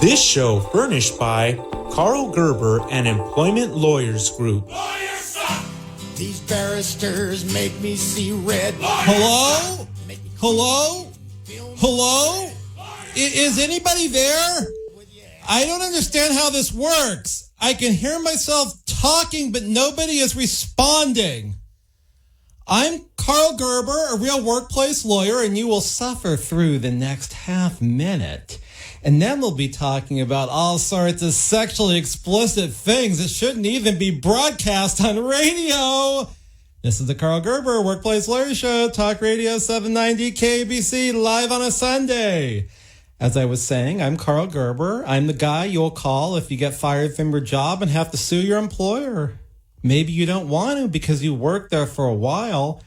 This show furnished by Karl Gerber and Employment Lawyers Group. Lawyers suck! These barristers make me see red. Hello? Hello? Hello? Is anybody there? I don't understand how this works. I can hear myself talking, but nobody is responding. I'm Karl Gerber, a real workplace lawyer, and you will suffer through the next half minute. And then we'll be talking about all sorts of sexually explicit things that shouldn't even be broadcast on radio. This is the Karl Gerber Workplace Lawyer Show, Talk Radio 790 KABC, live on a Sunday. As I was saying, I'm Karl Gerber. I'm the guy you'll call if you get fired from your job and have to sue your employer. Maybe you don't want to because you worked there for a while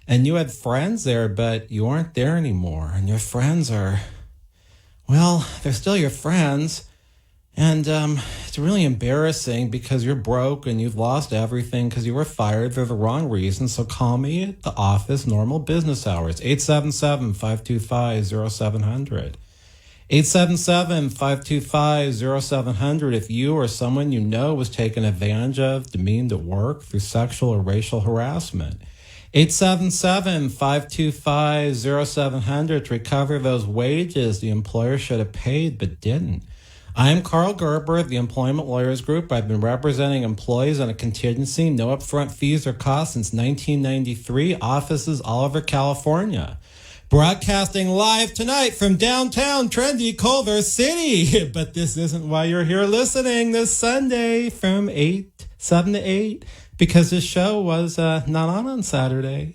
and you had friends there, but you aren't there anymore. And your friends are, well, they're still your friends. And it's really embarrassing because you're broke and you've lost everything because you were fired for the wrong reason. So call me at the office, normal business hours, 877-525-0700. 877-525-0700 if you or someone you know was taken advantage of, demeaned at work through sexual or racial harassment. 877-525-0700 to recover those wages the employer should have paid but didn't. I am Karl Gerber of the Employment Lawyers Group. I've been representing employees on a contingency, no upfront fees or costs since 1993, offices all over California. Broadcasting live tonight from downtown trendy Culver City. But this isn't why you're here listening this Sunday from 7 to 8, because this show was not on Saturday.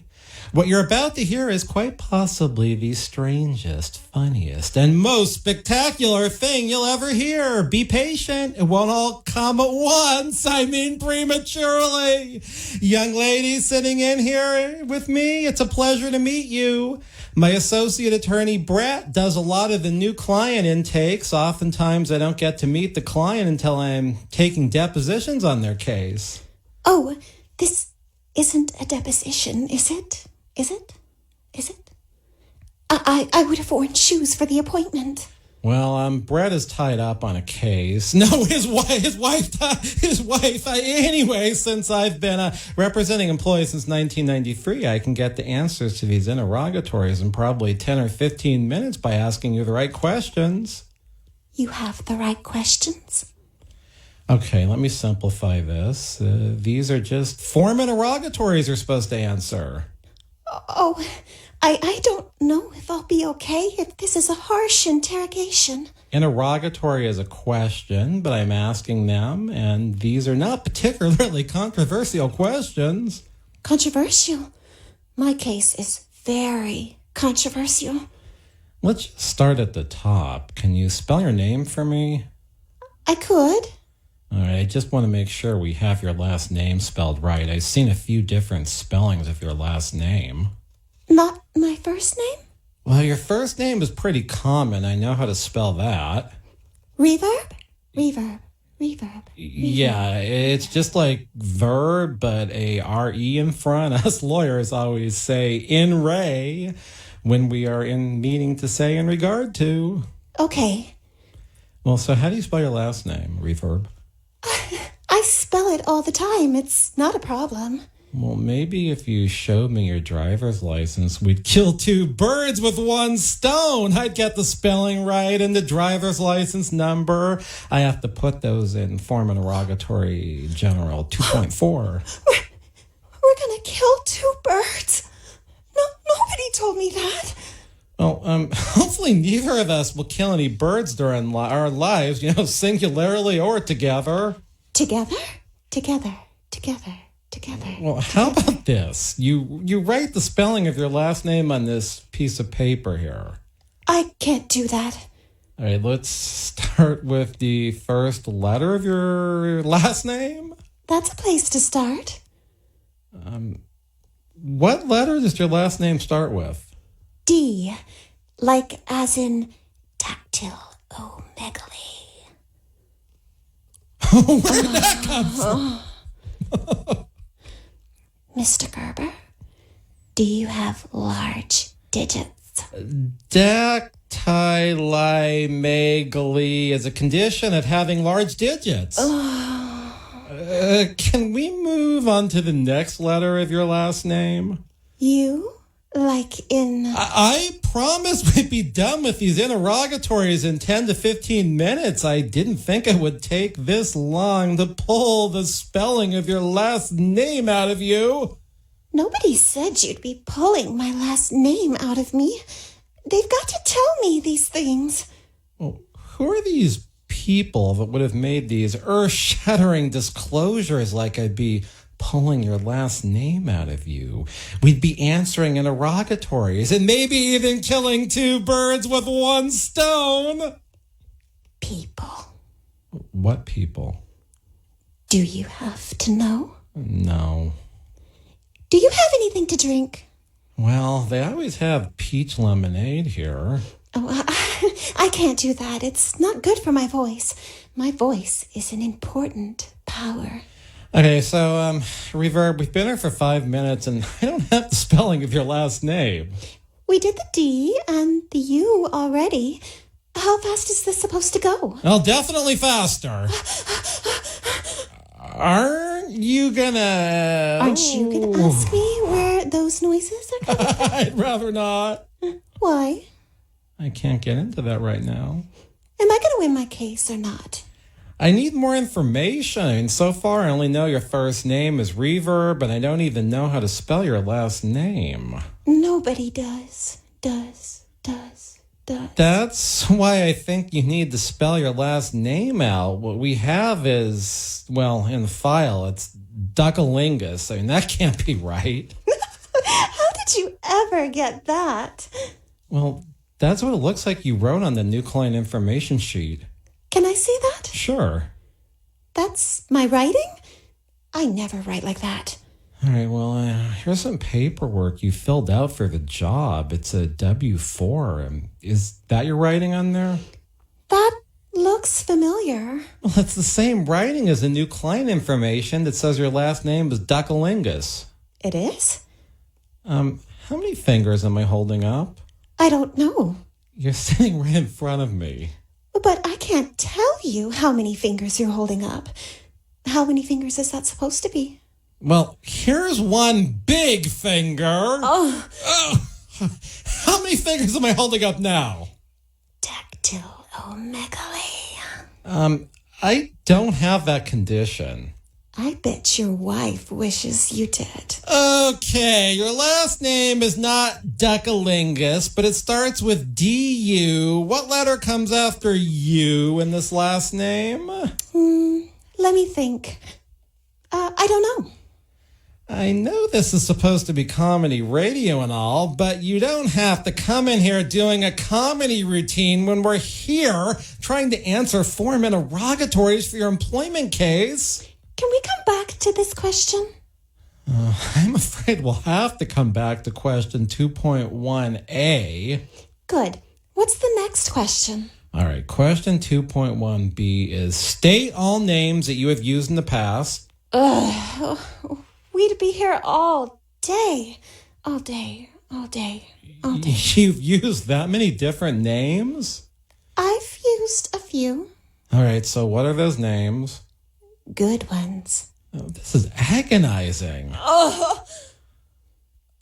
What you're about to hear is quite possibly the strangest, funniest, and most spectacular thing you'll ever hear. Be patient. It won't all come at once. I mean prematurely. Young lady sitting in here with me, it's a pleasure to meet you. My associate attorney, Brett, does a lot of the new client intakes. Oftentimes, I don't get to meet the client until I'm taking depositions on their case. Oh, this isn't a deposition, is it? Is it? Is it? I would have worn shoes for the appointment. Well, Brett is tied up on a case. No, his wife. Anyway, since I've been representing employees since 1993, I can get the answers to these interrogatories in probably 10 or 15 minutes by asking you the right questions. You have the right questions? Okay, let me simplify this. These are just form interrogatories you're supposed to answer. Oh, I don't know if I'll be okay if this is a harsh interrogation. Interrogatory is a question, but I'm asking them, and these are not particularly controversial questions. Controversial? My case is very controversial. Let's just start at the top. Can you spell your name for me? I could. All right, I just want to make sure we have your last name spelled right. I've seen a few different spellings of your last name. Not my first name? Well, your first name is pretty common. I know how to spell that. Reverb? Reverb. Yeah, it's just like verb, but a R-E in front. Us lawyers always say in re when we are in meaning to say in regard to. Okay. Well, so how do you spell your last name, Reverb? I spell it all the time. It's not a problem. Well, maybe if you showed me your driver's license, we'd kill two birds with one stone. I'd get the spelling right and the driver's license number. I have to put those in Form Interrogatory General 2.4. We're gonna kill two birds. No, nobody told me that. Well, hopefully neither of us will kill any birds during our lives, singularly or together. Together. Well, how about this? You write the spelling of your last name on this piece of paper here. I can't do that. All right, let's start with the first letter of your last name. That's a place to start. What letter does your last name start with? D, like as in dactyl omegaly. Where did that come from? Mr. Gerber, do you have large digits? Dactyl acromegaly is a condition of having large digits. Can we move on to the next letter of your last name? You? Like in... I promised we'd be done with these interrogatories in 10 to 15 minutes. I didn't think it would take this long to pull the spelling of your last name out of you. Nobody said you'd be pulling my last name out of me. They've got to tell me these things. Well, who are these people that would have made these earth-shattering disclosures like I'd be pulling your last name out of you? We'd be answering interrogatories and maybe even killing two birds with one stone. People. What people? Do you have to know? No. Do you have anything to drink? Well, they always have peach lemonade here. Oh, I can't do that. It's not good for my voice. My voice is an important power. Okay, so, Reverb, we've been here for 5 minutes, and I don't have the spelling of your last name. We did the D and the U already. How fast is this supposed to go? Well, definitely faster. Aren't you gonna ask me where those noises are coming from? I'd rather not. Why? I can't get into that right now. Am I going to win my case or not? I need more information. I mean, so far I only know your first name is Reverb, but I don't even know how to spell your last name. Nobody does. That's why I think you need to spell your last name out. What we have is, well, in the file, it's Duckalingus. I mean, that can't be right. How did you ever get that? Well, that's what it looks like you wrote on the new client information sheet. Can I see that? Sure. That's my writing? I never write like that. All right, well, here's some paperwork you filled out for the job. It's a W-4. Is that your writing on there? That looks familiar. Well, it's the same writing as the new client information that says your last name is Duckalingus. It is? How many fingers am I holding up? I don't know. You're sitting right in front of me. But I can't tell you how many fingers you're holding up. How many fingers is that supposed to be? Well, here's one big finger. Oh. How many fingers am I holding up now? Dactylomegaly. I don't have that condition. I bet your wife wishes you did. Okay, your last name is not Duckalingus, but it starts with D-U. What letter comes after U in this last name? Let me think. I don't know. I know this is supposed to be comedy radio and all, but you don't have to come in here doing a comedy routine when we're here trying to answer form interrogatories for your employment case. Can we come back to this question? I'm afraid we'll have to come back to question 2.1a. Good. What's the next question? All right, question 2.1b is state all names that you have used in the past. Ugh. We'd be here all day. All day. You've used that many different names? I've used a few. All right, so what are those names? Good ones. Oh, this is agonizing. Oh.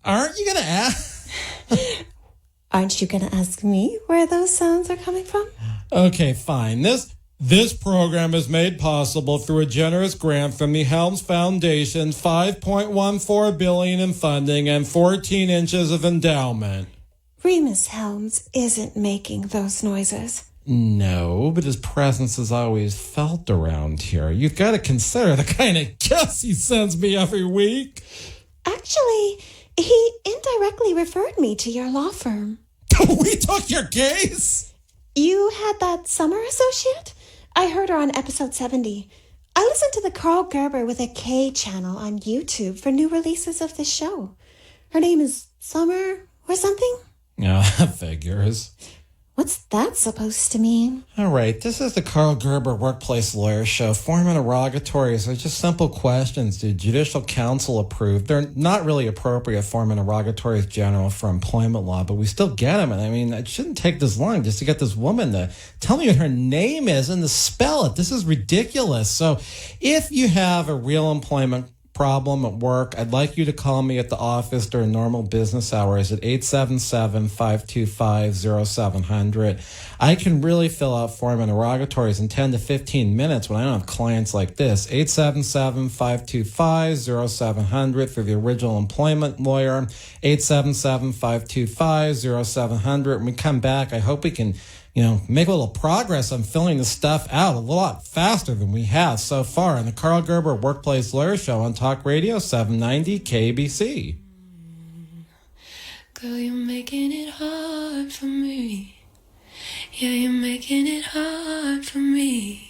Aren't you going to ask? Aren't you going to ask me where those sounds are coming from? Okay, fine. This program is made possible through a generous grant from the Helms Foundation's $5.14 billion in funding and 14 inches of endowment. Remus Helms isn't making those noises. No, but his presence is always felt around here. You've got to consider the kind of guests he sends me every week. Actually, he indirectly referred me to your law firm. We took your case? You had that summer associate? I heard her on episode 70. I listen to the Karl Gerber with a K channel on YouTube for new releases of this show. Her name is Summer or something? Yeah, that figures. What's that supposed to mean? All right, this is the Karl Gerber Workplace Lawyer Show. Form interrogatories are just simple questions. Did judicial counsel approve? They're not really appropriate form interrogatories general for employment law, but we still get them. And I mean, it shouldn't take this long just to get this woman to tell me what her name is and to spell it. This is ridiculous. So if you have a real employment problem at work, I'd like you to call me at the office during normal business hours at 877-525-0700. I can really fill out form interrogatories in 10 to 15 minutes when I don't have clients like this. 877-525-0700 for the original employment lawyer. 877-525-0700. When we come back, I hope we can make a little progress on filling the stuff out a lot faster than we have so far on the Karl Gerber Workplace Lawyer Show on Talk Radio 790 KABC. Girl, you're making it hard for me. Yeah, you're making it hard for me.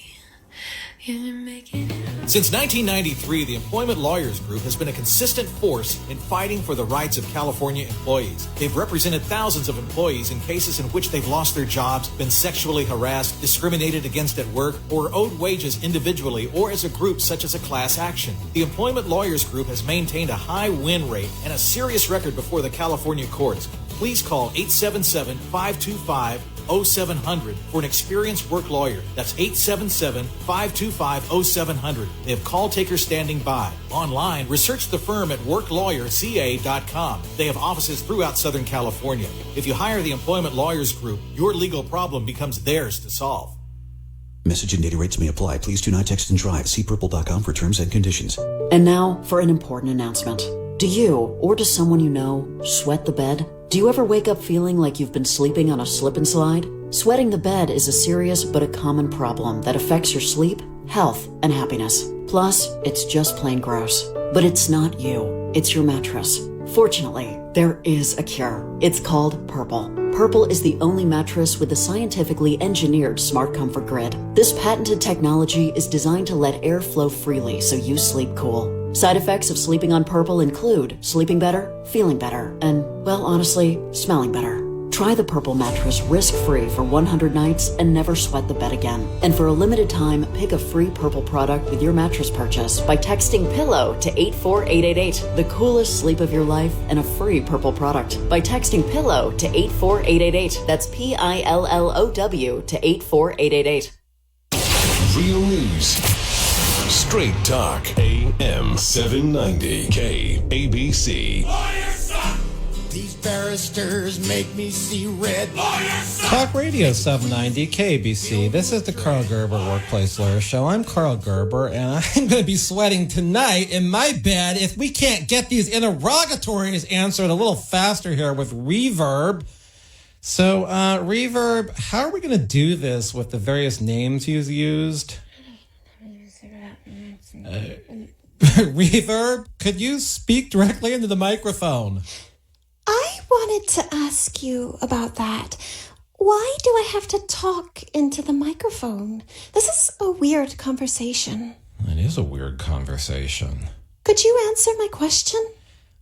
Yeah, you're making it hard. Since 1993, the Employment Lawyers Group has been a consistent force in fighting for the rights of California employees. They've represented thousands of employees in cases in which they've lost their jobs, been sexually harassed, discriminated against at work, or owed wages individually or as a group such as a class action. The Employment Lawyers Group has maintained a high win rate and a serious record before the California courts. Please call 877-525-0700 for an experienced work lawyer. That's 877-525-0700. They have call takers standing by. Online, research the firm at worklawyerca.com. They have offices throughout Southern California. If you hire the Employment Lawyers Group, your legal problem becomes theirs to solve. Message and data rates may apply. Please do not text and drive. See purple.com for terms and conditions. And now for an important announcement. Do you, or does someone you know, sweat the bed? Do you ever wake up feeling like you've been sleeping on a slip and slide? Sweating the bed is a serious but a common problem that affects your sleep, health, and happiness. Plus, it's just plain gross. But it's not you. It's your mattress. Fortunately, there is a cure. It's called Purple. Purple is the only mattress with a scientifically engineered smart comfort grid. This patented technology is designed to let air flow freely so you sleep cool. Side effects of sleeping on Purple include sleeping better, feeling better, and, well, honestly, smelling better. Try the Purple mattress risk-free for 100 nights and never sweat the bed again. And for a limited time, pick a free Purple product with your mattress purchase by texting PILLOW to 84888. The coolest sleep of your life and a free Purple product by texting PILLOW to 84888. That's PILLOW to 84888. Real news. Straight talk. AM790 KABC. These barristers make me see red. Talk Radio 790 KABC. This is the Karl Gerber Workplace Lawyer Show. I'm Karl Gerber, and I'm going to be sweating tonight in my bed if we can't get these interrogatories answered a little faster here with Reverb. So, Reverb, how are we going to do this with the various names you've used? Reverb, could you speak directly into the microphone? I wanted to ask you about that. Why do I have to talk into the microphone? This is a weird conversation. It is a weird conversation. Could you answer my question?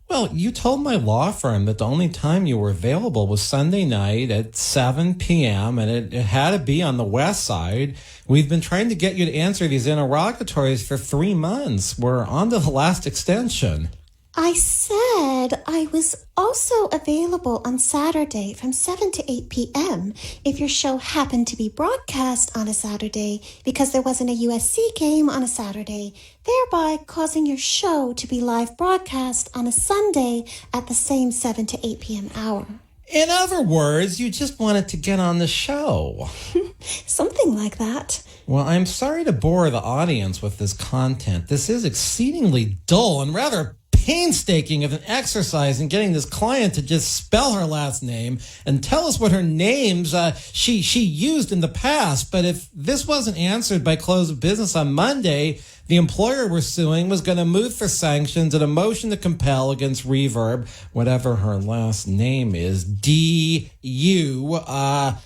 Well, you told my law firm that the only time you were available was Sunday night at 7 p.m., and it had to be on the west side. We've been trying to get you to answer these interrogatories for 3 months. We're on to the last extension. I said I was also available on Saturday from 7 to 8 p.m. if your show happened to be broadcast on a Saturday because there wasn't a USC game on a Saturday, thereby causing your show to be live broadcast on a Sunday at the same 7 to 8 p.m. hour. In other words, you just wanted to get on the show. Something like that. Well, I'm sorry to bore the audience with this content. This is exceedingly dull and rather painstaking of an exercise in getting this client to just spell her last name and tell us what her names she used in the past. But if this wasn't answered by close of business on Monday, the employer we're suing was going to move for sanctions and a motion to compel against Reverb, whatever her last name is, D-U. I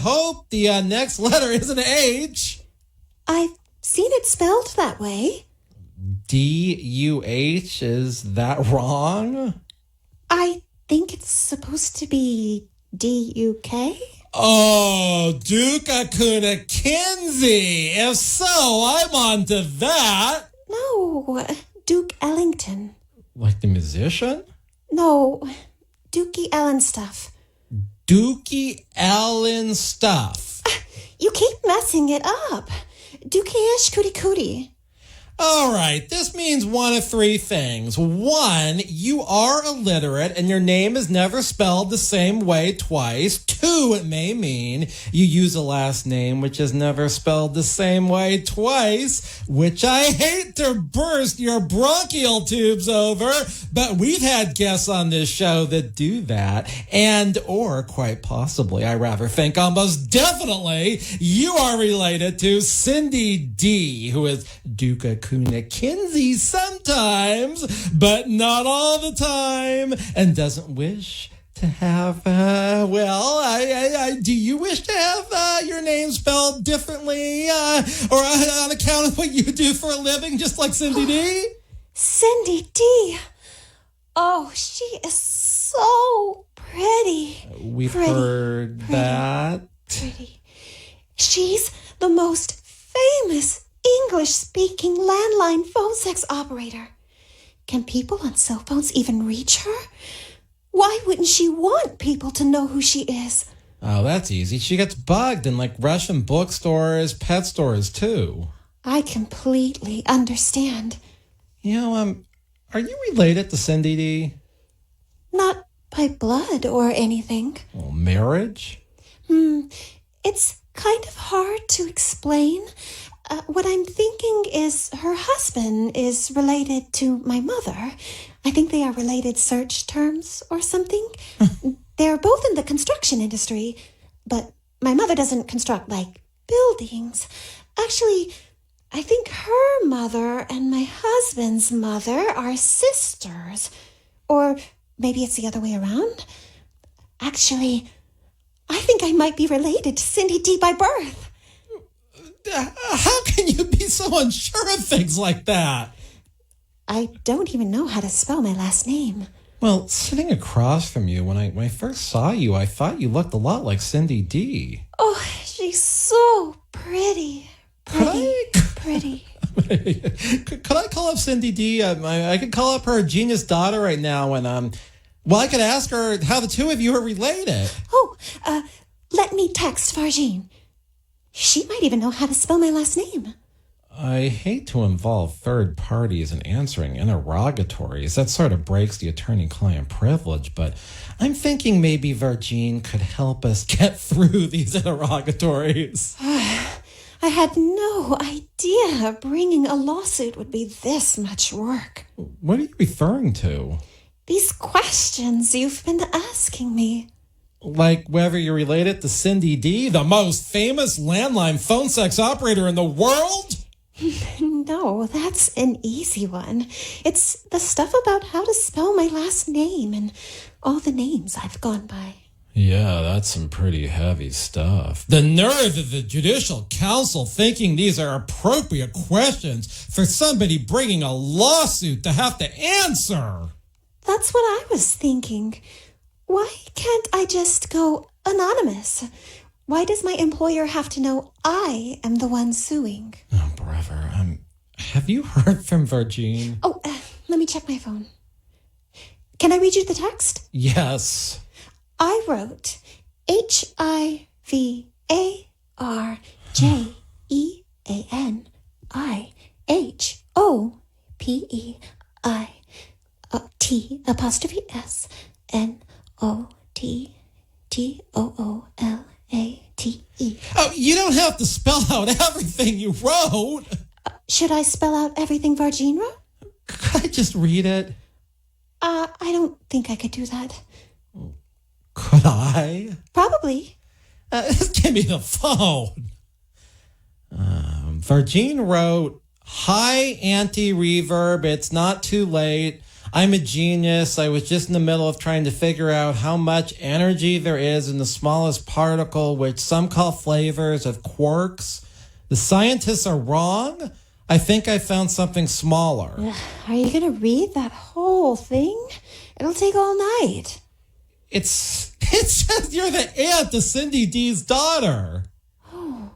hope the next letter is an H. I've seen it spelled that way. D-U-H, is that wrong? I think it's supposed to be D-U-K. Oh, Duca Kuna Kinsey. If so, I'm on to that. No, Duke Ellington. Like the musician? No, Dookie Ellen stuff. Dookie Allen stuff. You keep messing it up. Dookie-ish cootie cootie. All right, this means one of three things. One, you are illiterate and your name is never spelled the same way twice. Two, it may mean you use a last name which is never spelled the same way twice, which I hate to burst your bronchial tubes over, but we've had guests on this show that do that. And, or quite possibly, I rather think almost definitely, you are related to Cindy D, who is Duca Kuna Kinsey sometimes, but not all the time, and doesn't wish to have, do you wish to have your name spelled differently, or on account of what you do for a living, just like Cindy D? Cindy D. Oh, she is so pretty. We've Pretty, heard pretty, that. Pretty. She's the most famous English-speaking landline phone sex operator. Can people on cell phones even reach her? Why wouldn't she want people to know who she is? Oh, that's easy. She gets bugged in like Russian bookstores, pet stores too. I completely understand. You know, are you related to Cindy D? Not by blood or anything. Well, marriage? It's kind of hard to explain. What I'm thinking is her husband is related to my mother. I think they are related search terms or something. They're both in the construction industry, but my mother doesn't construct, like, buildings. Actually, I think her mother and my husband's mother are sisters. Or maybe it's the other way around. Actually, I think I might be related to Cindy D by birth. How can you be so unsure of things like that? I don't even know how to spell my last name. Well, sitting across from you, when I first saw you, I thought you looked a lot like Cindy D. Oh, she's so pretty. Pretty. Could I call up Cindy D? I could call up her genius daughter right now, and I could ask her how the two of you are related. Oh, let me text Vargine. She might even know how to spell my last name. I hate to involve third parties in answering interrogatories. That sort of breaks the attorney-client privilege, but I'm thinking maybe Vargine could help us get through these interrogatories. I had no idea bringing a lawsuit would be this much work. What are you referring to? These questions you've been asking me. Like whether you're related to Cindy D, the most famous landline phone sex operator in the world? No, that's an easy one. It's the stuff about how to spell my last name and all the names I've gone by. Yeah, that's some pretty heavy stuff. The nerve of the Judicial Council thinking these are appropriate questions for somebody bringing a lawsuit to have to answer. That's what I was thinking. Why can't I just go anonymous? Why does my employer have to know I am the one suing? Oh, brother, have you heard from Vargine? Oh, let me check my phone. Can I read you the text? Yes. I wrote HIVARGEIEANITTOOLATE. Oh, you don't have to spell out everything you wrote. Should I spell out everything Vargine wrote? Could I just read it? I don't think I could do that. Could I? Probably. Just give me the phone. Vargine wrote, "Hi, anti-reverb. It's not too late. I'm a genius. I was just in the middle of trying to figure out how much energy there is in the smallest particle, which some call flavors of quarks. The scientists are wrong. I think I found something smaller." Are you going to read that whole thing? It'll take all night. It's It says you're the aunt to Cindy D's daughter. Oh,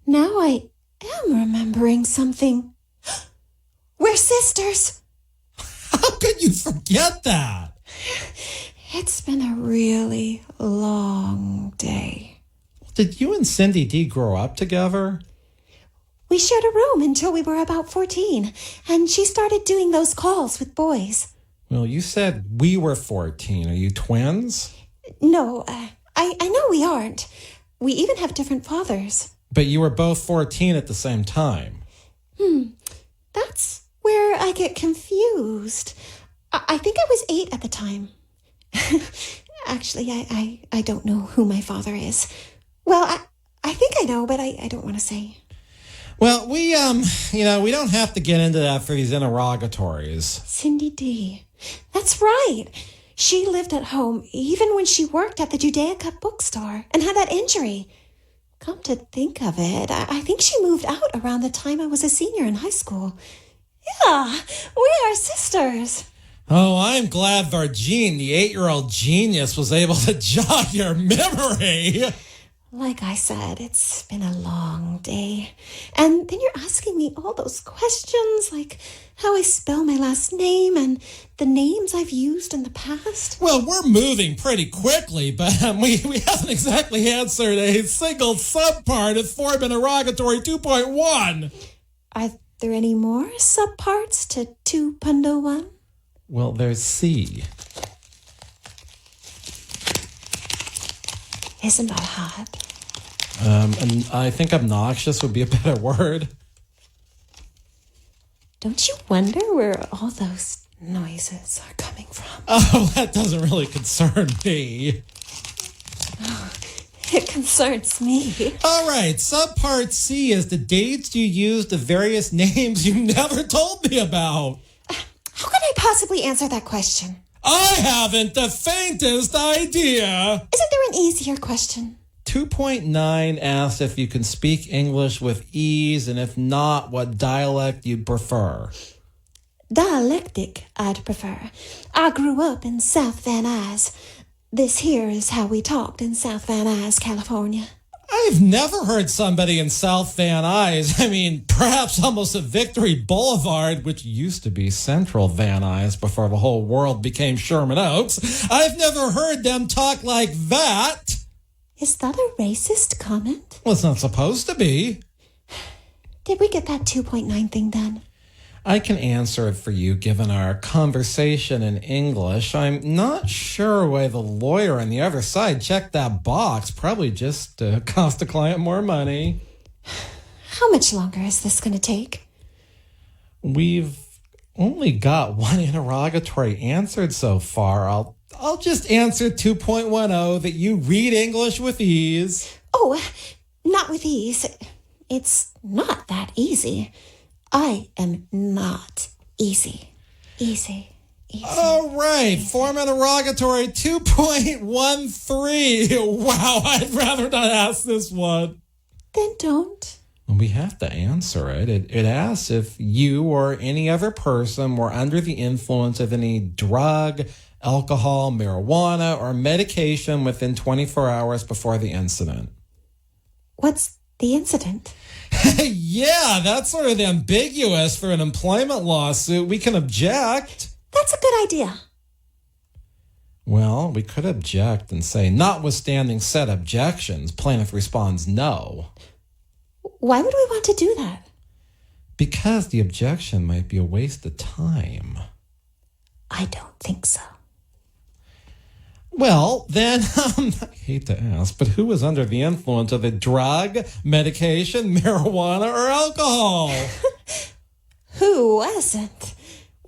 now I am remembering something. We're sisters. How could you forget that? It's been a really long day. Did you and Cindy D grow up together? We shared a room until we were about 14, and she started doing those calls with boys. Well, you said we were 14. Are you twins? No, I know we aren't. We even have different fathers. But you were both 14 at the same time. That's where I get confused. I think I was 8 at the time. Actually, I don't know who my father is. Well, I think I know, but I don't want to say. Well, we don't have to get into that for these interrogatories. Cindy D. That's right. She lived at home even when she worked at the Judaica bookstore and had that injury. Come to think of it, I think she moved out around the time I was a senior in high school. Yeah, we are sisters. Oh, I'm glad Vargine, the 8-year-old genius, was able to jog your memory. Like I said, it's been a long day. And then you're asking me all those questions, like how I spell my last name and the names I've used in the past. Well, we're moving pretty quickly, but we haven't exactly answered a single subpart of Form Interrogatory 2.1. Are there any more subparts to 2.1? Well, there's C. Isn't that hot? And I think obnoxious would be a better word. Don't you wonder where all those noises are coming from? Oh, that doesn't really concern me. It concerns me. All right, subpart C is the dates you used the various names you never told me about. How can I possibly answer that question? I haven't the faintest idea. Isn't there an easier question? 2.9 asks if you can speak English with ease, and if not, what dialect you'd prefer. Dialectic, I'd prefer. I grew up in South Van Nuys. This here is how we talked in South Van Nuys, California. I've never heard somebody in South Van Nuys. I mean, perhaps almost at Victory Boulevard, which used to be Central Van Nuys before the whole world became Sherman Oaks. I've never heard them talk like that. Is that a racist comment? Well, it's not supposed to be. Did we get that 2.9 thing done? I can answer it for you given our conversation in English. I'm not sure why the lawyer on the other side checked that box. Probably just to cost the client more money. How much longer is this going to take? We've only got one interrogatory answered so far. I'll just answer 2.10 that you read English with ease. Oh, not with ease. It's not that easy. I am not easy. Easy. All right, Form Interrogatory 2.13. Wow, I'd rather not ask this one. Then don't. We have to answer it. It asks if you or any other person were under the influence of any drug, alcohol, marijuana, or medication within 24 hours before the incident. What's the incident? Yeah, that's sort of ambiguous for an employment lawsuit. We can object. That's a good idea. Well, we could object and say, notwithstanding said objections, plaintiff responds no. Why would we want to do that? Because the objection might be a waste of time. I don't think so. Well, then, I hate to ask, but who was under the influence of a drug, medication, marijuana, or alcohol? Who wasn't?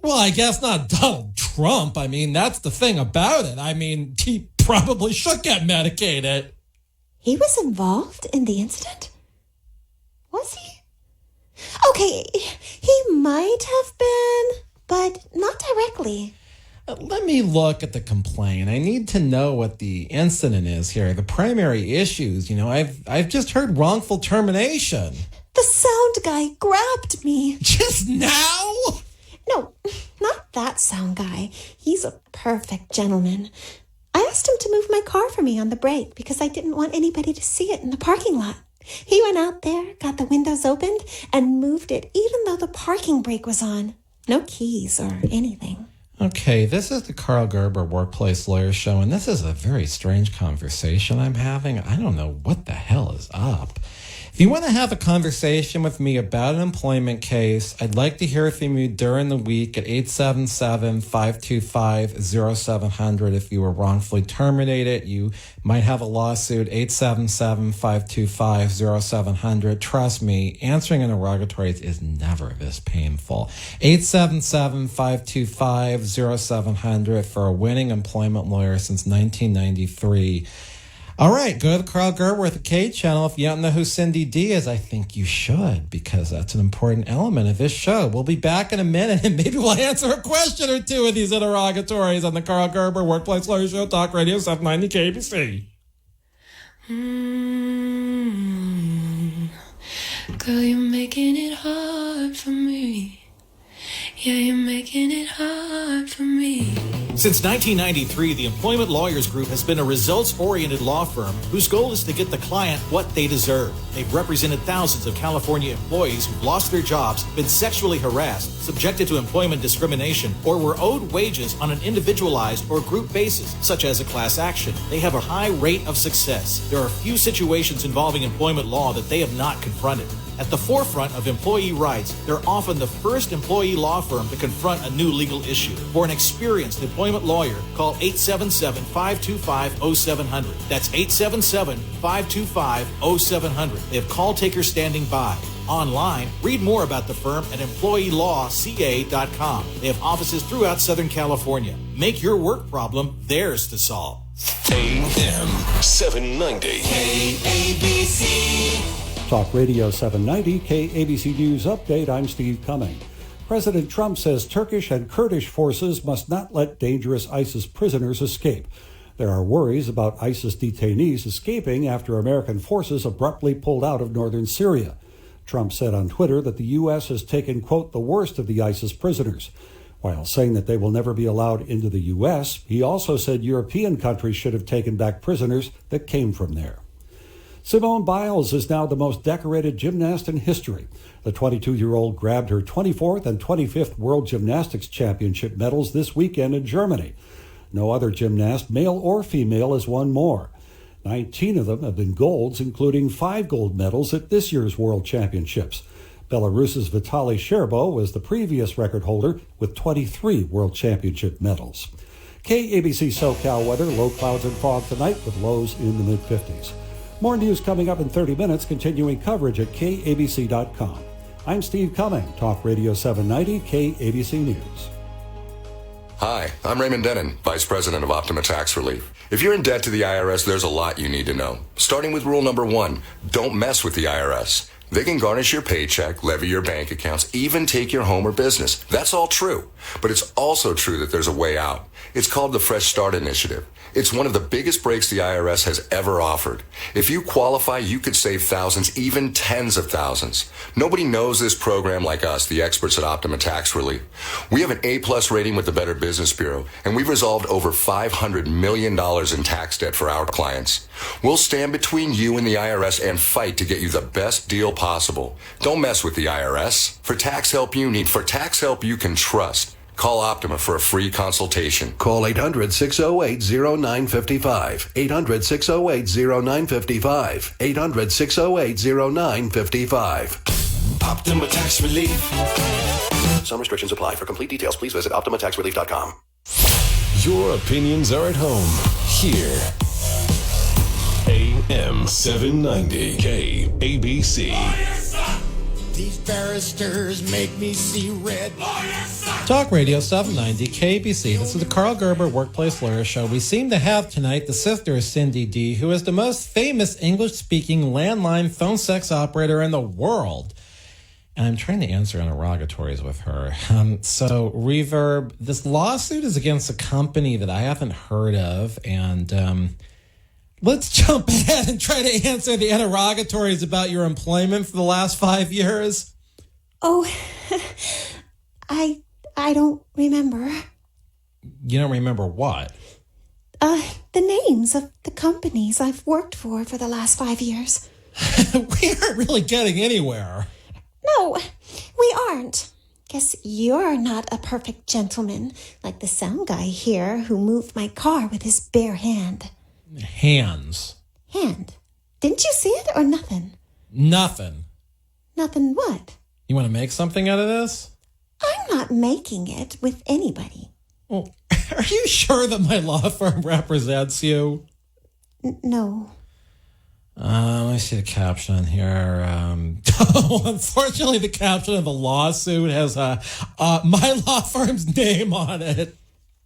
Well, I guess not Donald Trump. I mean, that's the thing about it. I mean, he probably should get medicated. He was involved in the incident? Was he? Okay, he might have been, but not directly. Let me look at the complaint. I need to know what the incident is here. The primary issues, I've just heard wrongful termination. The sound guy grabbed me. Just now? No, not that sound guy. He's a perfect gentleman. I asked him to move my car for me on the break because I didn't want anybody to see it in the parking lot. He went out there, got the windows opened, and moved it even though the parking brake was on. No keys or anything. Okay, this is the Karl Gerber Workplace Lawyer Show, and this is a very strange conversation I'm having. I don't know what the hell is up. If you want to have a conversation with me about an employment case, I'd like to hear from you during the week at 877-525-0700. If you were wrongfully terminated, you might have a lawsuit, 877-525-0700. Trust me, answering interrogatories is never this painful. 877-525-0700 for a winning employment lawyer since 1993. All right, go to the Karl Gerber with the K channel. If you don't know who Cindy D is, I think you should, because that's an important element of this show. We'll be back in a minute, and maybe we'll answer a question or two of these interrogatories on the Karl Gerber Workplace Lawyer Show, Talk Radio 790 KABC. Girl, you're making it hard for me. Yeah, you're making it hard for me. Since 1993, the Employment Lawyers Group has been a results-oriented law firm whose goal is to get the client what they deserve. They've represented thousands of California employees who've lost their jobs, been sexually harassed, subjected to employment discrimination, or were owed wages on an individualized or group basis, such as a class action. They have a high rate of success. There are few situations involving employment law that they have not confronted. At the forefront of employee rights, they're often the first employee law firm to confront a new legal issue. For an experienced employment lawyer, call 877-525-0700. That's 877-525-0700. They have call takers standing by. Online, read more about the firm at employeelawca.com. They have offices throughout Southern California. Make your work problem theirs to solve. AM790 KABC. Talk Radio 790, KABC News Update. I'm Steve Cumming. President Trump says Turkish and Kurdish forces must not let dangerous ISIS prisoners escape. There are worries about ISIS detainees escaping after American forces abruptly pulled out of northern Syria. Trump said on Twitter that the U.S. has taken, quote, the worst of the ISIS prisoners. While saying that they will never be allowed into the U.S., he also said European countries should have taken back prisoners that came from there. Simone Biles is now the most decorated gymnast in history. The 22-year-old grabbed her 24th and 25th World Gymnastics Championship medals this weekend in Germany. No other gymnast, male or female, has won more. 19 of them have been golds, including 5 gold medals at this year's World Championships. Belarus's Vitaly Sherbo was the previous record holder with 23 World Championship medals. KABC SoCal weather, low clouds and fog tonight with lows in the mid-50s. More news coming up in 30 minutes, continuing coverage at KABC.com. I'm Steve Cumming, Talk Radio 790, KABC News. Hi, I'm Raymond Denon, Vice President of Optima Tax Relief. If you're in debt to the IRS, there's a lot you need to know. Starting with rule number 1, don't mess with the IRS. They can garnish your paycheck, levy your bank accounts, even take your home or business. That's all true. But it's also true that there's a way out. It's called the Fresh Start Initiative. It's one of the biggest breaks the IRS has ever offered. If you qualify, you could save thousands, even tens of thousands. Nobody knows this program like us, the experts at Optima Tax Relief. We have an A-plus rating with the Better Business Bureau, and we've resolved over $500 million in tax debt for our clients. We'll stand between you and the IRS and fight to get you the best deal possible. Don't mess with the IRS. For tax help you need, for tax help you can trust. Call Optima for a free consultation. Call 800-608-0955. 800-608-0955. 800-608-0955. Optima Tax Relief. Some restrictions apply. For complete details, please visit OptimaTaxRelief.com. Your opinions are at home here. AM790 KABC. These barristers make me see red. Talk Radio 790 KABC. This is the Karl Gerber Workplace Lawyer Show. We seem to have tonight the sister of Cindy D, who is the most famous English-speaking landline phone sex operator in the world. And I'm trying to answer interrogatories with her. So, Reverb, this lawsuit is against a company that I haven't heard of, and let's jump ahead and try to answer the interrogatories about your employment for the last 5 years. Oh, I don't remember. You don't remember what? The names of the companies I've worked for the last 5 years. We aren't really getting anywhere. No, we aren't. Guess you're not a perfect gentleman like the sound guy here who moved my car with his bare hand. Hands. Hand? Didn't you see it or nothing? Nothing. Nothing what? You want to make something out of this? I'm not making it with anybody. Well, are you sure that my law firm represents you? No. Let me see the caption here. Unfortunately, the caption of the lawsuit has my law firm's name on it.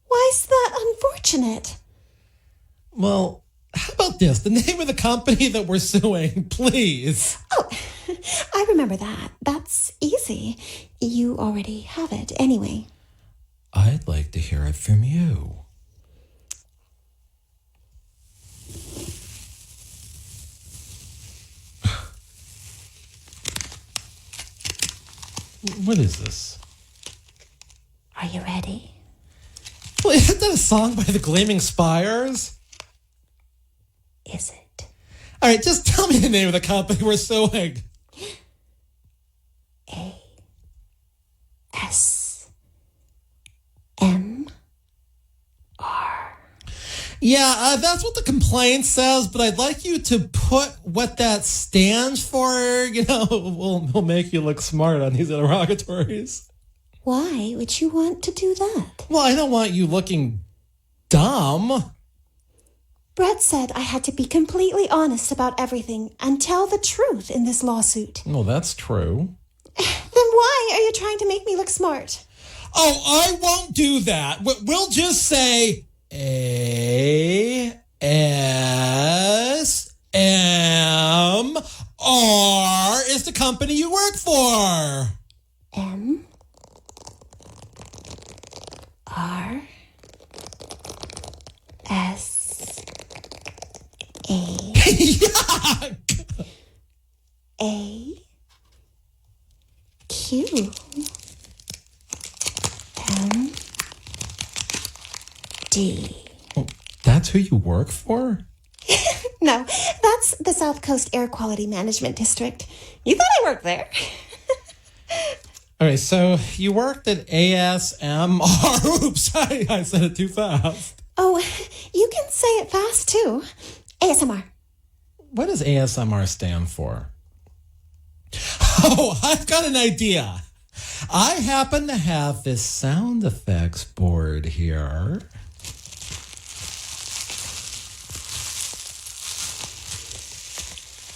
Why's that unfortunate? Well, how about this? The name of the company that we're suing, please. Oh, I remember that. That's easy. You already have it anyway. I'd like to hear it from you. What is this? Are you ready? Well, isn't that a song by the Gleaming Spires? Is it? All right, just tell me the name of the company we're suing. ASMR. Yeah, that's what the complaint says, but I'd like you to put what that stands for. You know, we'll make you look smart on these interrogatories. Why would you want to do that? Well, I don't want you looking dumb. Brett said I had to be completely honest about everything and tell the truth in this lawsuit. Well, that's true. Then why are you trying to make me look smart? Oh, I won't do that. We'll just say ASMR is the company you work for. Yuck! AQMD. Oh, that's who you work for? No, that's the South Coast Air Quality Management District. You thought I worked there. All right, so you worked at ASMR. Oops, I said it too fast. Oh, you can say it fast too. ASMR. What does ASMR stand for? Oh, I've got an idea. I happen to have this sound effects board here.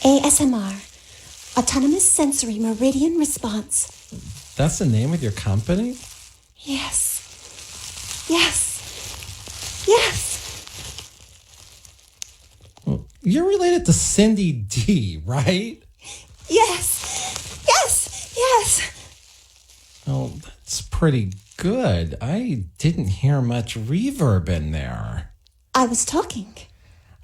ASMR. Autonomous Sensory Meridian Response. That's the name of your company? Yes. Yes. Yes. Well, you're related to Cindy D, right? Yes. Yes. Yes. Oh, that's pretty good. I didn't hear much reverb in there. I was talking.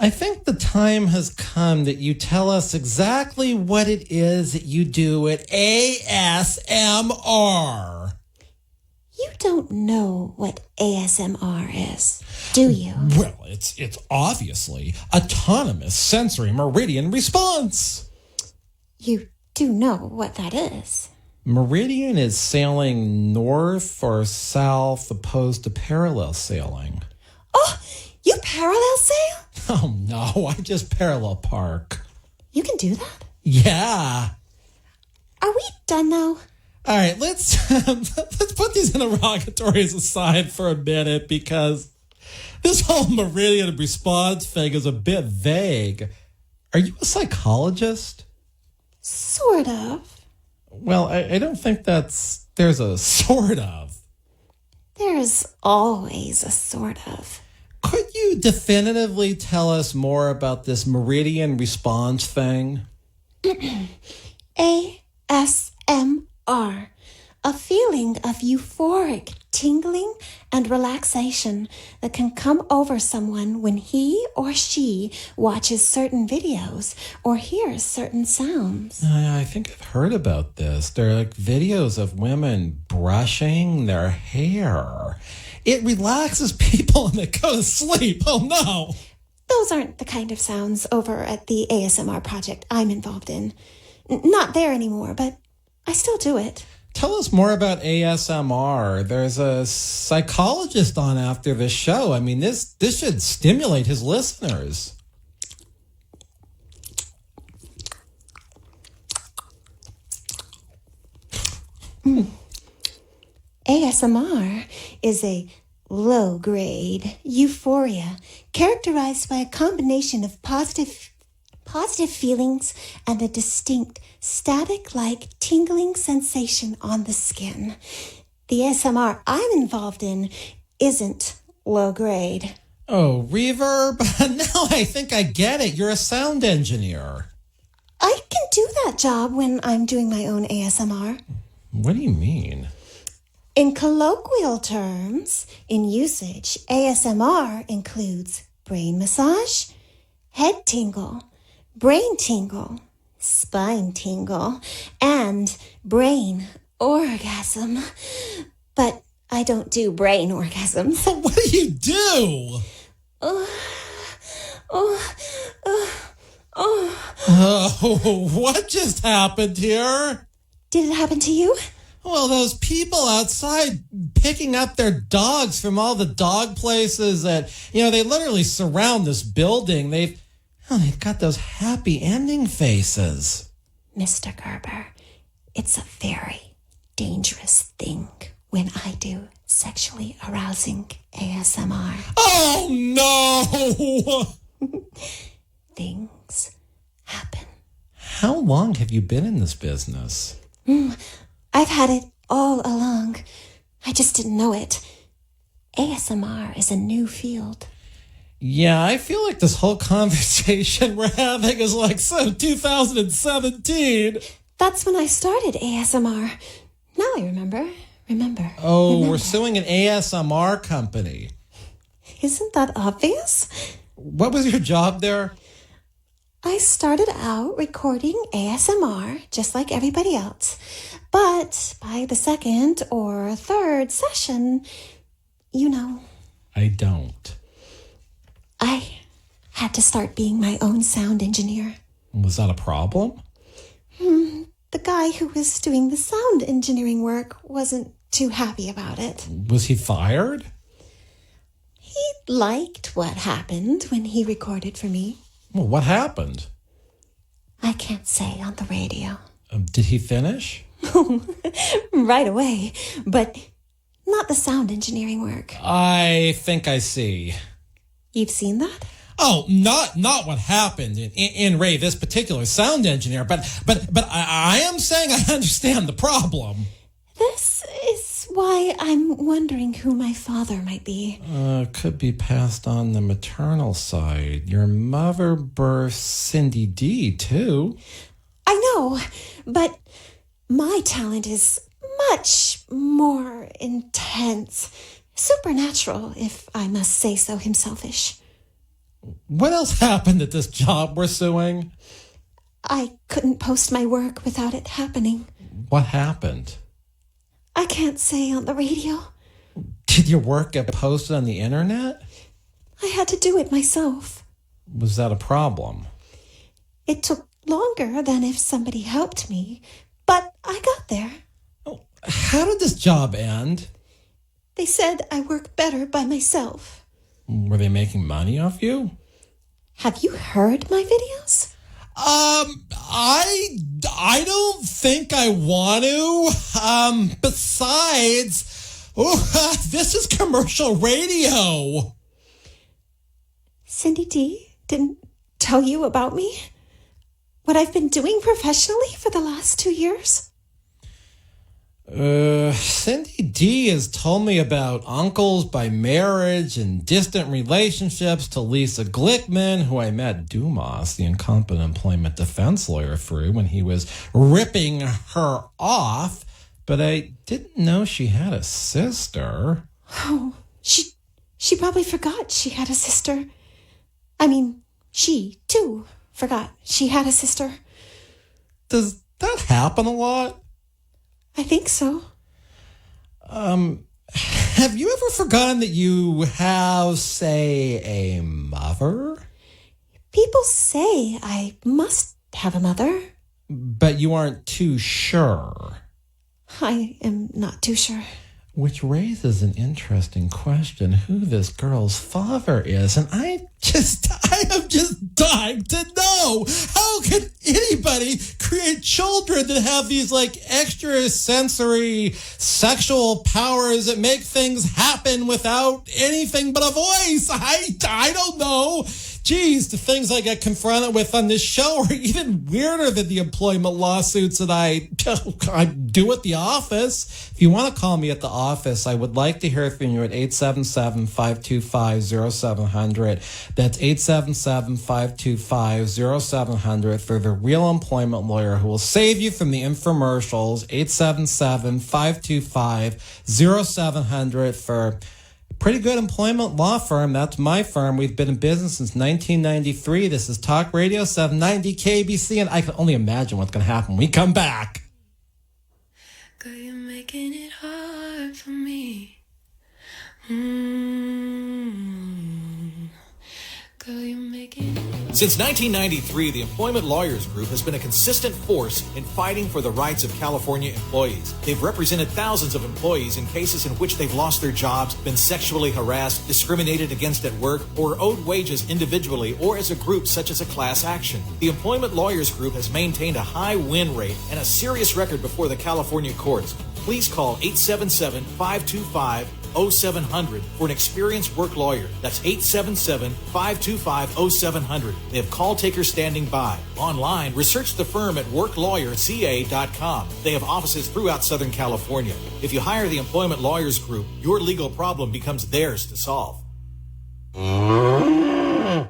I think the time has come that you tell us exactly what it is that you do at ASMR. You don't know what ASMR is, do you? Well, it's obviously Autonomous Sensory Meridian Response. You do know what that is. Meridian is sailing north or south opposed to parallel sailing. Oh, you parallel sail? Oh, no, I just parallel park. You can do that? Yeah. Are we done now? All right, let's put these interrogatories aside for a minute because this whole meridian response thing is a bit vague. Are you a psychologist? Sort of. Well, I don't think there's a sort of. There's always a sort of. Could you definitively tell us more about this meridian response thing? ASMR. a feeling of euphoric tingling and relaxation that can come over someone when he or she watches certain videos or hears certain sounds. I think I've heard about this. They're like videos of women brushing their hair. It relaxes people and they go to sleep. Oh, no. Those aren't the kind of sounds over at the ASMR project I'm involved in. Not there anymore, but I still do it. Tell us more about ASMR. There's a psychologist on after this show. I mean, this should stimulate his listeners. ASMR is a low-grade euphoria characterized by a combination of positive feelings and a distinct static-like tingling sensation on the skin. The ASMR I'm involved in isn't low-grade. Oh, reverb? Now I think I get it. You're a sound engineer. I can do that job when I'm doing my own ASMR. What do you mean? In colloquial terms, in usage, ASMR includes brain massage, head tingle, brain tingle, spine tingle, and brain orgasm. But I don't do brain orgasms. What do you do? What just happened here? Did it happen to you? Well, those people outside picking up their dogs from all the dog places that, they literally surround this building. They've got those happy ending faces. Mr. Gerber, it's a very dangerous thing when I do sexually arousing ASMR. Oh, no! Things happen. How long have you been in this business? I've had it all along. I just didn't know it. ASMR is a new field. Yeah, I feel like this whole conversation we're having is like so 2017. That's when I started ASMR. Now I remember. Oh, we're suing an ASMR company. Isn't that obvious? What was your job there? I started out recording ASMR just like everybody else. But by the second or third session, I don't. I had to start being my own sound engineer. Was that a problem? The guy who was doing the sound engineering work wasn't too happy about it. Was he fired? He liked what happened when he recorded for me. Well, what happened? I can't say on the radio. Did he finish? Right away, but not the sound engineering work. I think I see. You've seen that? Oh, not what happened in Ray, this particular sound engineer, but I am saying I understand the problem. This is why I'm wondering who my father might be. Could be passed on the maternal side. Your mother birthed Cindy D, too. I know, but my talent is much more intense. Supernatural, if I must say so himselfish. What else happened at this job we're suing? I couldn't post my work without it happening. What happened? I can't say on the radio. Did your work get posted on the internet? I had to do it myself. Was that a problem? It took longer than if somebody helped me, but I got there. Oh, how did this job end? They said I work better by myself. Were they making money off you? Have you heard my videos? I don't think I want to. Besides, this is commercial radio. Cindy D didn't tell you about me? What I've been doing professionally for the last 2 years? Cindy D has told me about uncles by marriage and distant relationships to Lisa Glickman, who I met Dumas, the incompetent employment defense lawyer, through when he was ripping her off. but I didn't know she had a sister. Oh, she probably forgot she had a sister. I mean, she, too, forgot she had a sister. Does that happen a lot? I think so. Have you ever forgotten that you have, say, a mother? People say I must have a mother. But you aren't too sure. I am not too sure. Which raises an interesting question, who this girl's father is. And I am just dying to know. How can anybody create children that have these extra sensory sexual powers that make things happen without anything but a voice? I don't know. Geez, the things I get confronted with on this show are even weirder than the employment lawsuits that I do at the office. If you want to call me at the office, I would like to hear from you at 877-525-0700. That's 877-525-0700 for the real employment lawyer who will save you from the infomercials. 877-525-0700 for pretty good employment law firm. That's my firm. We've been in business since 1993. This is Talk Radio 790 KABC, and I can only imagine what's going to happen when we come back. Girl, you're making it hard for me. Girl, you're making it. Since 1993, the Employment Lawyers Group has been a consistent force in fighting for the rights of California employees. They've represented thousands of employees in cases in which they've lost their jobs, been sexually harassed, discriminated against at work, or owed wages individually or as a group such as a class action. The Employment Lawyers Group has maintained a high win rate and a serious record before the California courts. Please call 877-525-0700 for an experienced work lawyer. That's 877-525-0700. They have call takers standing by. Online, research the firm at worklawyerca.com. They have offices throughout Southern California. If you hire the Employment Lawyers Group, your legal problem becomes theirs to solve.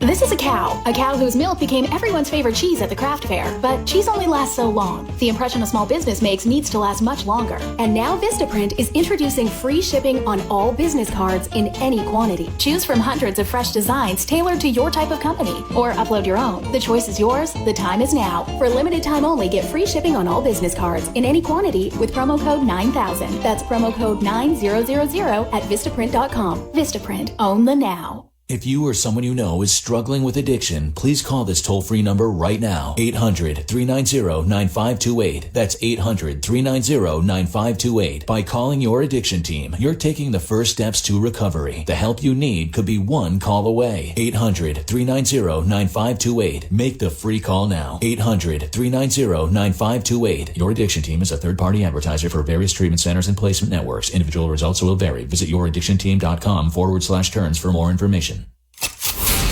This is a cow whose milk became everyone's favorite cheese at the craft fair. But cheese only lasts so long. The impression a small business makes needs to last much longer. And now Vistaprint is introducing free shipping on all business cards in any quantity. Choose from hundreds of fresh designs tailored to your type of company, or upload your own. The choice is yours. The time is now. For limited time only, get free shipping on all business cards in any quantity with promo code 9000. That's promo code 9000 at Vistaprint.com. Vistaprint. Own the now. If you or someone you know is struggling with addiction, please call this toll-free number right now. 800-390-9528. That's 800-390-9528. By calling your addiction team, you're taking the first steps to recovery. The help you need could be one call away. 800-390-9528. Make the free call now. 800-390-9528. Your addiction team is a third-party advertiser for various treatment centers and placement networks. Individual results will vary. Visit youraddictionteam.com/terms for more information.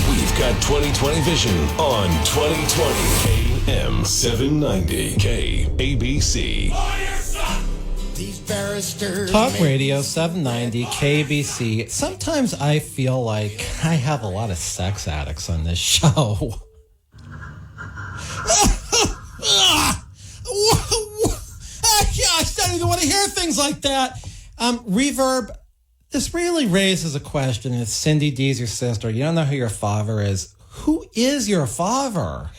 We've got 2020 vision on 2020 AM790 KABC. These barristers Talk Radio 790 KABC. Sometimes I feel like I have a lot of sex addicts on this show. Gosh, I don't even want to hear things like that. Reverb. This really raises a question. If Cindy D's your sister, you don't know who your father is. Who is your father?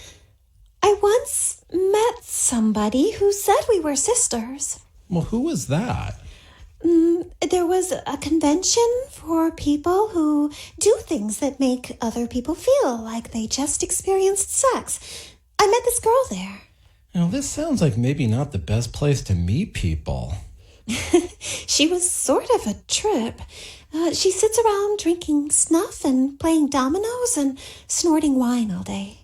I once met somebody who said we were sisters. Well, who was that? There was a convention for people who do things that make other people feel like they just experienced sex. I met this girl there. Now, this sounds like maybe not the best place to meet people. She was sort of a trip. She sits around drinking snuff and playing dominoes and snorting wine all day.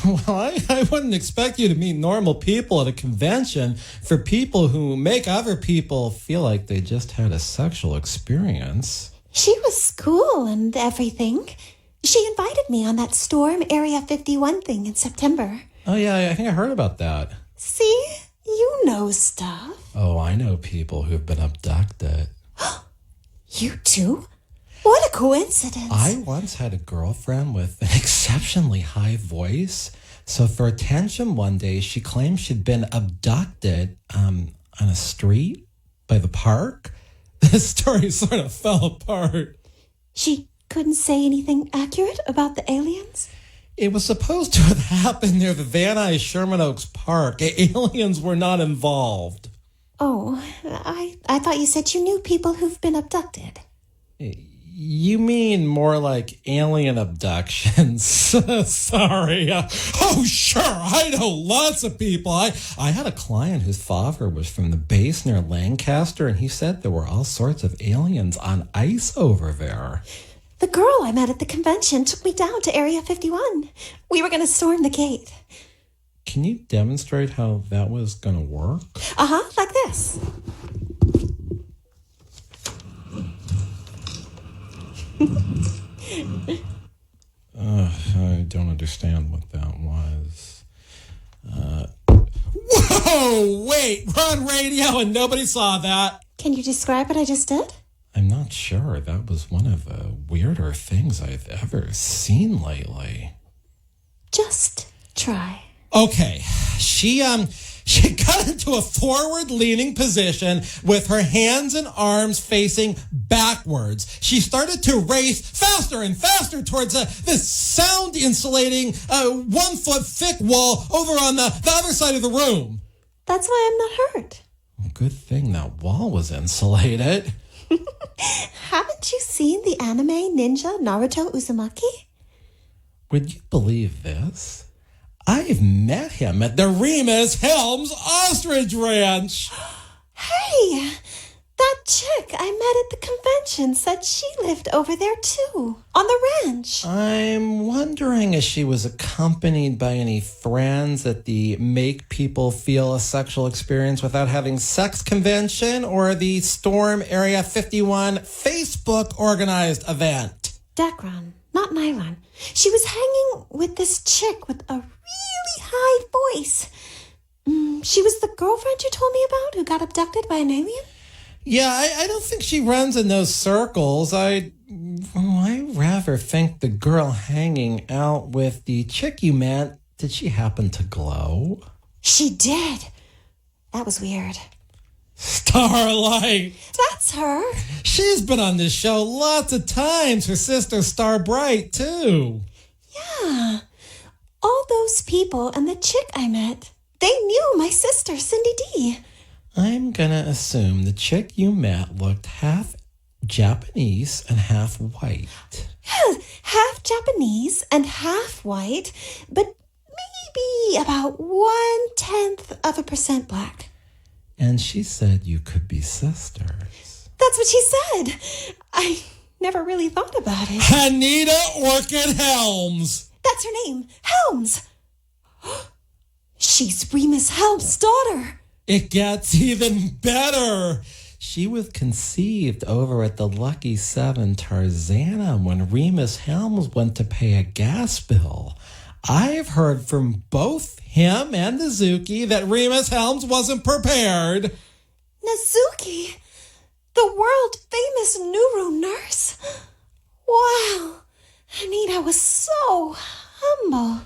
Well, I wouldn't expect you to meet normal people at a convention for people who make other people feel like they just had a sexual experience. She was cool and everything. She invited me on that Storm Area 51 thing in September. Oh, yeah, I think I heard about that. See? You know stuff. Oh, I know people who've been abducted. You too? What a coincidence. I once had a girlfriend with an exceptionally high voice. So for attention one day, she claimed she'd been abducted on a street. By the park? This story sort of fell apart. She couldn't say anything accurate about the aliens? It was supposed to have happened near the Van Nuys Sherman Oaks Park. Aliens were not involved. Oh, I thought you said you knew people who've been abducted. You mean more like alien abductions? Sorry. Oh, sure. I know lots of people. I had a client whose father was from the base near Lancaster, and he said there were all sorts of aliens on ice over there. The girl I met at the convention took me down to Area 51. We were going to storm the gate. Can you demonstrate how that was going to work? Like this. I don't understand what that was. Whoa! Wait! We're on radio and nobody saw that. Can you describe what I just did? I'm not sure. That was one of the weirder things I've ever seen lately. Just try. Okay. She got into a forward-leaning position with her hands and arms facing backwards. She started to race faster and faster towards this sound-insulating 1 foot thick wall over on the other side of the room. That's why I'm not hurt. Good thing that wall was insulated. Haven't you seen the anime ninja Naruto Uzumaki? Would you believe this? I've met him at the Remus Helms Ostrich Ranch. Hey, that chick I met at the convention said she lived over there too, on the ranch. I'm wondering if she was accompanied by any friends at the Make People Feel a Sexual Experience Without Having Sex convention or the Storm Area 51 Facebook organized event. Dacron, not nylon. She was hanging with this chick with a really high voice. She was the girlfriend you told me about who got abducted by an alien? Yeah, I don't think she runs in those circles. I rather think the girl hanging out with the chick you met, did she happen to glow? She did. That was weird. Starlight. That's her. She's been on this show lots of times. Her sister Starbright, too. Yeah. All those people and the chick I met, they knew my sister, Cindy D. I'm gonna assume the chick you met looked half Japanese and half white. Yeah, half Japanese and half white, but maybe about 0.1% black. And she said you could be sisters. That's what she said. I never really thought about it. Anita Orchid Helms. That's her name, Helms. She's Remus Helms' daughter. It gets even better. She was conceived over at the Lucky 7 Tarzana when Remus Helms went to pay a gas bill. I've heard from both him and Nazuki that Remus Helms wasn't prepared. Nazuki? The world-famous neuro nurse? Wow. Anita was so humble.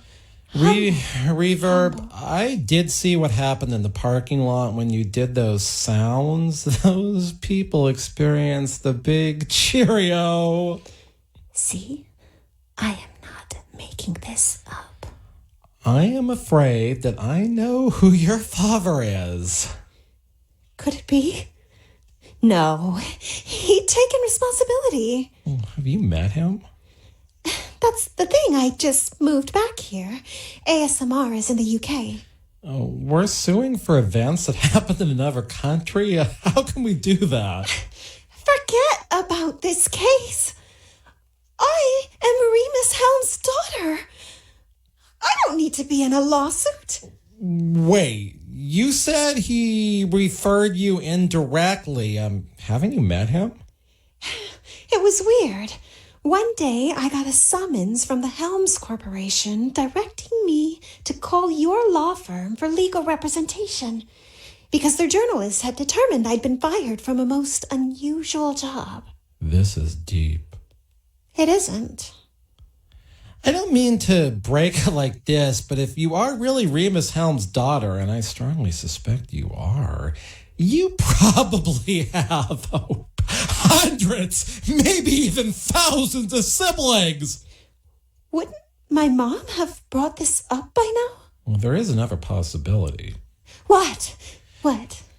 Reverb, I did see what happened in the parking lot when you did those sounds. Those people experienced the big Cheerio. See? I am not making this up. I am afraid that I know who your father is. Could it be? No. He'd taken responsibility. Have you met him? That's the thing. I just moved back here. ASMR is in the UK. Oh, we're suing for events that happened in another country? How can we do that? Forget about this case. I am Remus Helms' daughter. I don't need to be in a lawsuit. Wait, you said he referred you indirectly. Haven't you met him? It was weird. One day, I got a summons from the Helms Corporation directing me to call your law firm for legal representation because their journalists had determined I'd been fired from a most unusual job. This is deep. It isn't. I don't mean to break it like this, but if you are really Remus Helm's daughter, and I strongly suspect you are, you probably have hundreds, maybe even thousands of siblings. Wouldn't my mom have brought this up by now? Well, there is another possibility. What?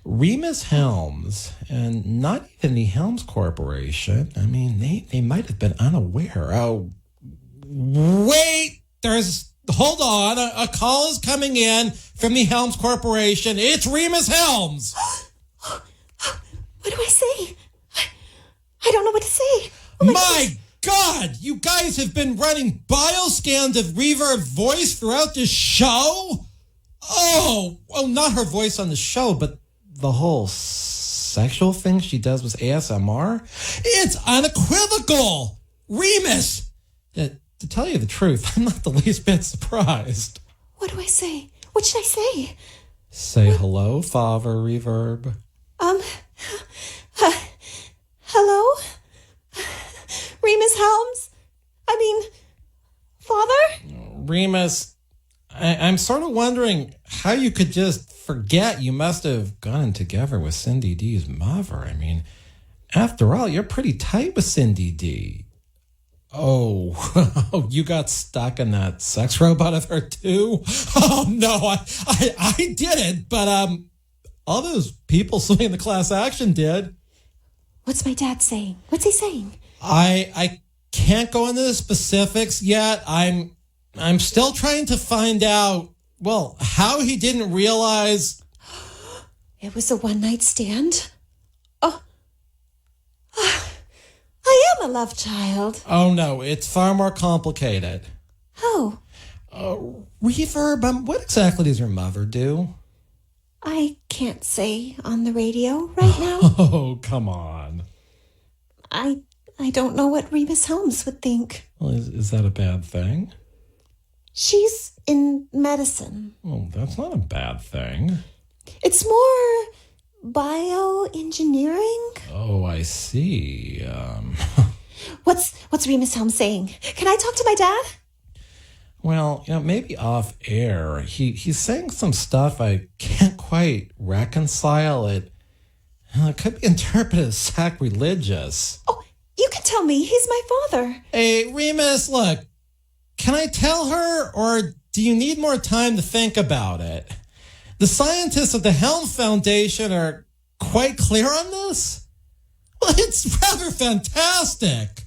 Remus Helms, and not even the Helms Corporation, I mean, they might have been unaware. Oh, wait, hold on, a call is coming in from the Helms Corporation. It's Remus Helms. What do I say? I don't know what to say. My God, you guys have been running bioscans of Reverb's voice throughout this show? Oh, not her voice on the show, but the whole sexual thing she does with ASMR? It's unequivocal. Remus! To tell you the truth, I'm not the least bit surprised. What do I say? What should I say? Say hello, Father Reverb. Hello? Remus Helms? I mean, Father? Remus, I'm sort of wondering how you could just forget you must have gotten together with Cindy D's mother. I mean, after all, you're pretty tight with Cindy D. Oh, you got stuck in that sex robot of her too? Oh, no, I didn't, but all those people suing the class action did. What's my dad saying? What's he saying? I can't go into the specifics yet. I'm still trying to find out, well, how he didn't realize. It was a one-night stand? Oh. I am a love child. Oh, no, it's far more complicated. Oh. Reverb, what exactly does your mother do? I can't say on the radio right now. Oh, come on. I don't know what Remus Helms would think. Well, is that a bad thing? She's in medicine. Well, that's not a bad thing. It's more bioengineering. Oh, I see. What's Remus Helms saying? Can I talk to my dad? Well, maybe off air. He's saying some stuff I can't quite reconcile. It could be interpreted as sacrilegious. Oh, you can tell me. He's my father. Hey, Remus, look. Can I tell her, or do you need more time to think about it? The scientists at the Helms Foundation are quite clear on this. Well, it's rather fantastic.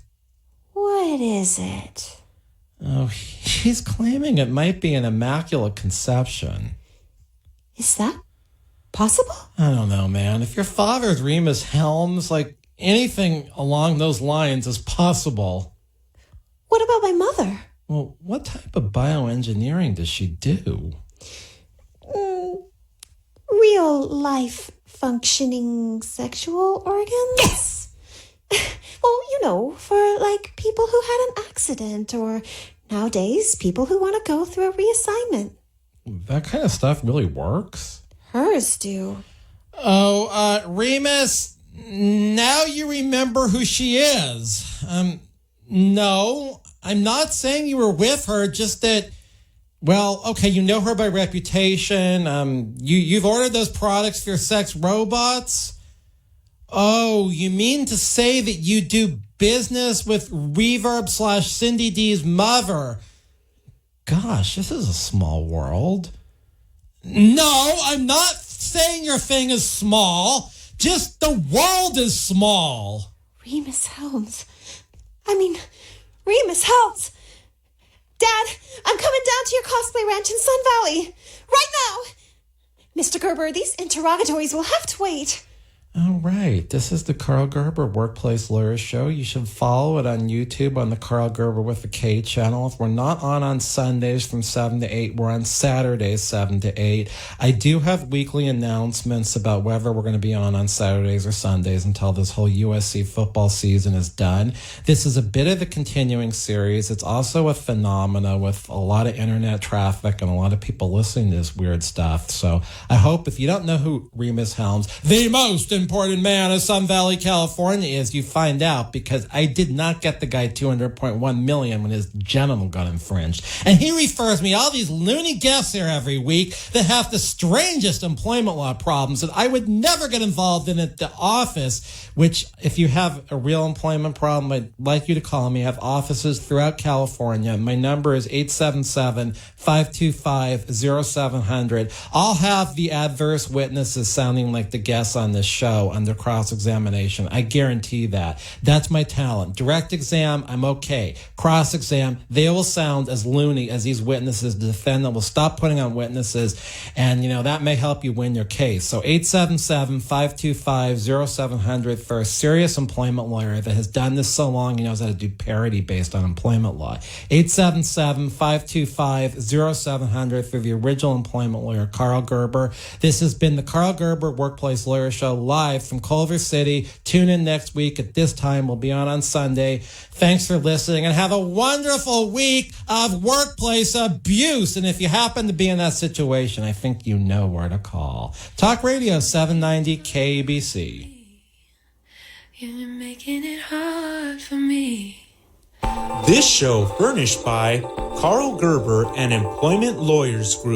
What is it? Oh, he's claiming it might be an immaculate conception. Is that possible? I don't know, man. If your father's Remus Helms, anything along those lines is possible. What about my mother? Well, what type of bioengineering does she do? Real life functioning sexual organs? Well, for people who had an accident, or nowadays people who want to go through a reassignment. That kind of stuff really works? Hers do. Oh, Remus, now you remember who she is. No, I'm not saying you were with her, just that, well, okay, you know her by reputation. You've ordered those products for your sex robots. Oh, you mean to say that you do business with Reverb/Cindy D's mother? Gosh, this is a small world. No, I'm not saying your thing is small. Just the world is small. Remus Helms. Remus Helms. Dad, I'm coming down to your cosplay ranch in Sun Valley. Right now. Mr. Gerber, these interrogatories will have to wait. All right. This is the Karl Gerber Workplace Lawyer Show. You should follow it on YouTube on the Karl Gerber with a K channel. If we're not on Sundays from 7 to 8, we're on Saturdays 7 to 8. I do have weekly announcements about whether we're going to be on Saturdays or Sundays until this whole USC football season is done. This is a bit of a continuing series. It's also a phenomena with a lot of internet traffic and a lot of people listening to this weird stuff. So I hope if you don't know who Remus Helms, the most important man of Sun Valley, California is, you find out, because I did not get the guy $200.1 million when his genital got infringed. And he refers me all these loony guests here every week that have the strangest employment law problems that I would never get involved in at the office, which, if you have a real employment problem, I'd like you to call me. I have offices throughout California. My number is 877-525-0700. I'll have the adverse witnesses sounding like the guests on this show under cross-examination. I guarantee that. That's my talent. Direct exam, I'm okay. Cross-exam, they will sound as loony as these witnesses. The defendant will stop putting on witnesses, and, that may help you win your case. So 877-525-0700 for a serious employment lawyer that has done this so long, he knows how to do parody based on employment law. 877-525-0700 for the original employment lawyer, Karl Gerber. This has been the Karl Gerber Workplace Lawyer Show live from Culver City. Tune in next week at this time. We'll be on Sunday. Thanks for listening, and have a wonderful week of workplace abuse. And if you happen to be in that situation, I think you know where to call. Talk Radio 790 KABC. You're making it hard for me. This show furnished by Karl Gerber and Employment Lawyers Group.